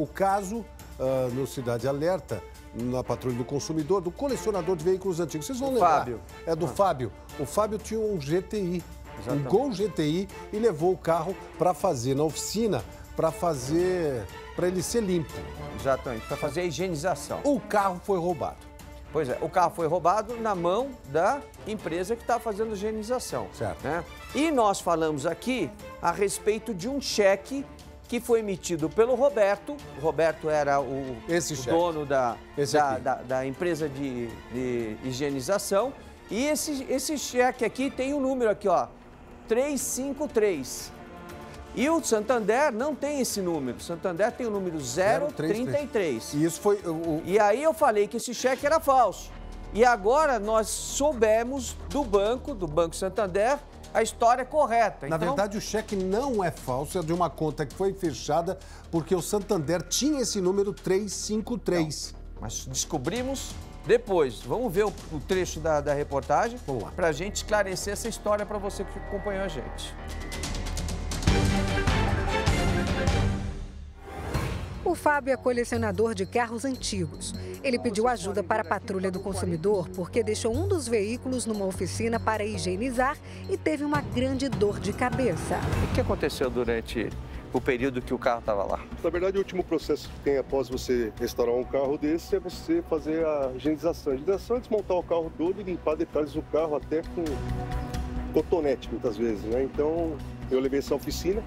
O caso no Cidade Alerta, na Patrulha do Consumidor, do colecionador de veículos antigos. Vocês vão lembrar? Fábio. É do Fábio. O Fábio tinha um GTI, Exatamente. um Gol GTI, e levou o carro para fazer na oficina, para ele ser limpo. Exatamente, para fazer a higienização. O carro foi roubado. Pois é, o carro foi roubado na mão da empresa que está fazendo a higienização. Certo. Né? E nós falamos aqui a respeito de um cheque que foi emitido pelo Roberto. O Roberto era o dono da empresa de higienização. E esse cheque aqui tem um número aqui, ó, 353. E o Santander não tem esse número. O Santander tem o número 033. E isso foi... E aí eu falei que esse cheque era falso. E agora nós soubemos do Banco Santander, a história correta. Na verdade, o cheque não é falso, é de uma conta que foi fechada porque o Santander tinha esse número 353. Não, mas descobrimos depois. Vamos ver o trecho da reportagem para a gente esclarecer essa história para você que acompanhou a gente. O Fábio é colecionador de carros antigos. Ele pediu ajuda para a Patrulha do Consumidor porque deixou um dos veículos numa oficina para higienizar e teve uma grande dor de cabeça. O que aconteceu durante o período que o carro estava lá? Na verdade, o último processo que tem após você restaurar um carro desse é você fazer a higienização. A higienização é desmontar o carro todo e limpar detalhes do carro até com cotonete, muitas vezes, né? Então, eu levei essa oficina,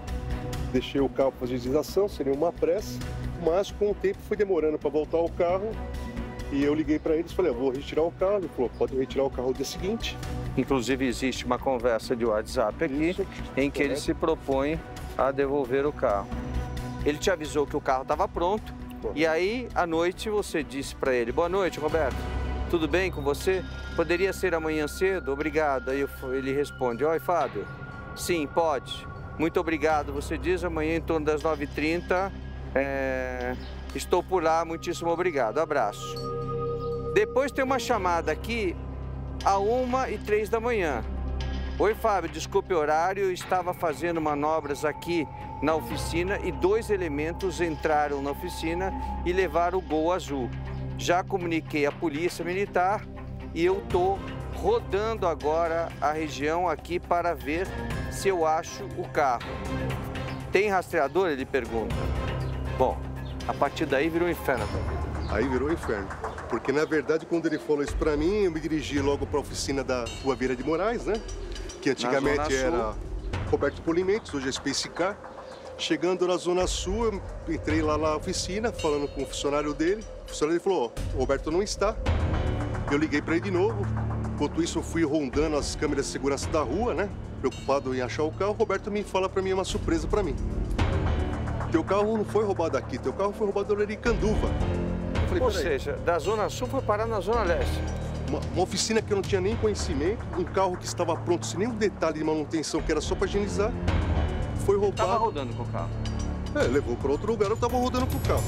deixei o carro para fazer higienização, seria uma pressa, mas com o tempo foi demorando para voltar o carro e eu liguei para eles e falei, vou retirar o carro. Ele falou, pode retirar o carro no dia seguinte. Inclusive, existe uma conversa de WhatsApp aqui em que ele se propõe a devolver o carro. Ele te avisou que o carro estava pronto e aí, à noite, você disse para ele, boa noite, Roberto, tudo bem com você? Poderia ser amanhã cedo? Obrigado. Aí ele responde, oi, Fábio, sim, pode. Muito obrigado. Você diz amanhã em torno das 9h30. Estou por lá. Muitíssimo obrigado. Abraço. Depois tem uma chamada aqui a 1h03 da manhã. Oi, Fábio. Desculpe o horário. Estava fazendo manobras aqui na oficina e 2 elementos entraram na oficina e levaram o Gol azul. Já comuniquei à Polícia Militar e eu estou rodando agora a região aqui para ver se eu acho o carro. Tem rastreador? Ele pergunta. Bom, a partir daí virou um inferno. Aí virou um inferno. Porque, na verdade, quando ele falou isso para mim, eu me dirigi logo para a oficina da Rua Vieira de Moraes, né? Que antigamente era Roberto Polimentos, hoje é Space Car. Chegando na Zona Sul, eu entrei lá na oficina, falando com o funcionário dele. O funcionário falou, o Roberto não está. Eu liguei para ele de novo. Enquanto isso, eu fui rondando as câmeras de segurança da rua, né? Preocupado em achar o carro. O Roberto me fala para mim, é uma surpresa para mim. Teu carro não foi roubado aqui, teu carro foi roubado em Canduva. Falei, ou seja, da Zona Sul foi parar na Zona Leste. Uma oficina que eu não tinha nem conhecimento, um carro que estava pronto, sem nenhum detalhe de manutenção, que era só para higienizar, foi roubado. Estava rodando com o carro. Levou para outro lugar, eu estava rodando com o carro.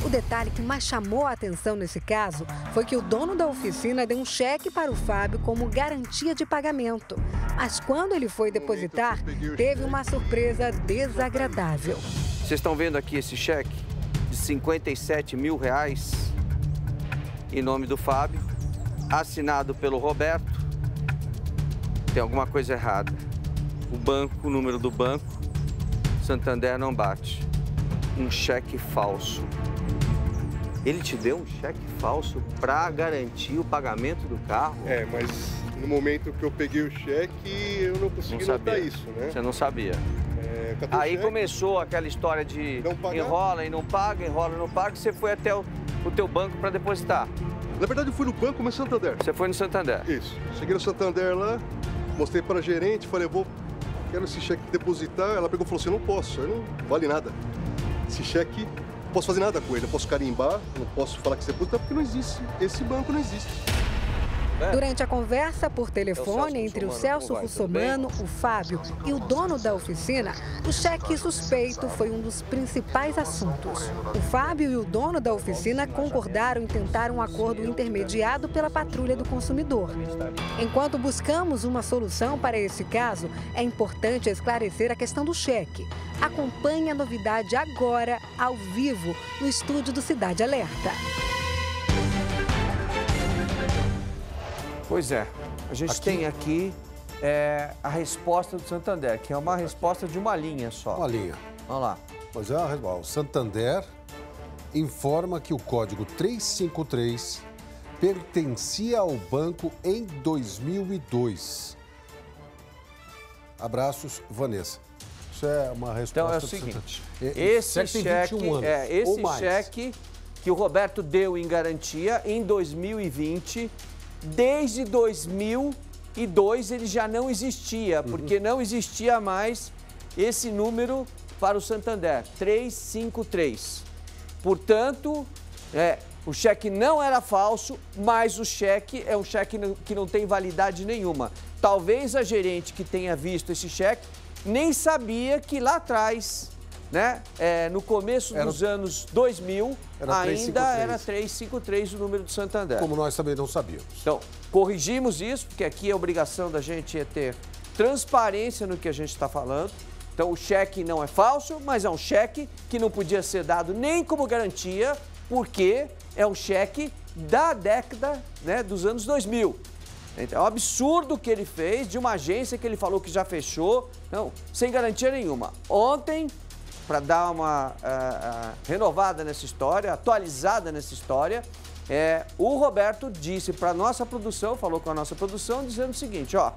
O detalhe que mais chamou a atenção nesse caso foi que o dono da oficina deu um cheque para o Fábio como garantia de pagamento. Mas quando ele foi depositar, teve uma surpresa desagradável. Vocês estão vendo aqui esse cheque de R$57 mil em nome do Fábio, assinado pelo Roberto. Tem alguma coisa errada. O número do banco, Santander não bate. Um cheque falso. Ele te deu um cheque falso para garantir o pagamento do carro? Mas no momento que eu peguei o cheque, eu não consegui notar isso, né? Você não sabia? Aí começou aquela história de enrola e não paga, enrola e não paga, e você foi até o teu banco para depositar. Na verdade, eu fui no banco, mas no Santander. Você foi no Santander? Isso. Cheguei no Santander lá, mostrei para a gerente, falei, quero esse cheque depositar. Ela pegou e falou assim, não posso, não vale nada. Esse cheque, não posso fazer nada com ele, não posso carimbar, não posso falar que você depositar, porque não existe. Esse banco não existe. Durante a conversa por telefone entre o Celso Russomano, o Fábio e o dono da oficina, o cheque suspeito foi um dos principais assuntos. O Fábio e o dono da oficina concordaram em tentar um acordo intermediado pela Patrulha do Consumidor. Enquanto buscamos uma solução para esse caso, é importante esclarecer a questão do cheque. Acompanhe a novidade agora, ao vivo, no estúdio do Cidade Alerta. Pois é, a gente tem aqui a resposta do Santander, que é uma resposta de uma linha só. Uma linha. Vamos lá. Pois é, o Santander informa que o código 353 pertencia ao banco em 2002. Abraços, Vanessa. Isso é uma resposta... Então é o seguinte, esse cheque que o Roberto deu em garantia em 2020, desde 2002 ele já não existia, porque não existia mais esse número para o Santander, 353. Portanto, o cheque não era falso, mas o cheque é um cheque que não tem validade nenhuma. Talvez a gerente que tenha visto esse cheque nem sabia que lá atrás, né, no começo dos anos 2000, ainda era 353 o número do Santander. Como nós também não sabíamos. Então, corrigimos isso, porque aqui a obrigação da gente é ter transparência no que a gente está falando. Então, o cheque não é falso, mas é um cheque que não podia ser dado nem como garantia, porque é um cheque da década, né, dos anos 2000. Então, é um absurdo o que ele fez de uma agência que ele falou que já fechou, não, sem garantia nenhuma. Ontem, para dar uma renovada nessa história, atualizada nessa história, o Roberto disse para a nossa produção, falou com a nossa produção, dizendo o seguinte, ó,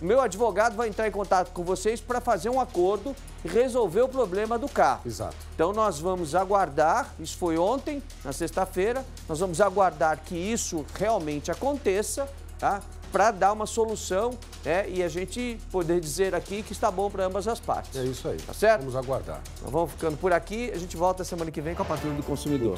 meu advogado vai entrar em contato com vocês para fazer um acordo e resolver o problema do carro. Exato. Então nós vamos aguardar, isso foi ontem, na sexta-feira, nós vamos aguardar que isso realmente aconteça, tá? Para dar uma solução, e a gente poder dizer aqui que está bom para ambas as partes. É isso aí. Tá certo? Vamos aguardar. Nós vamos ficando por aqui, a gente volta semana que vem com a Patrulha do Consumidor.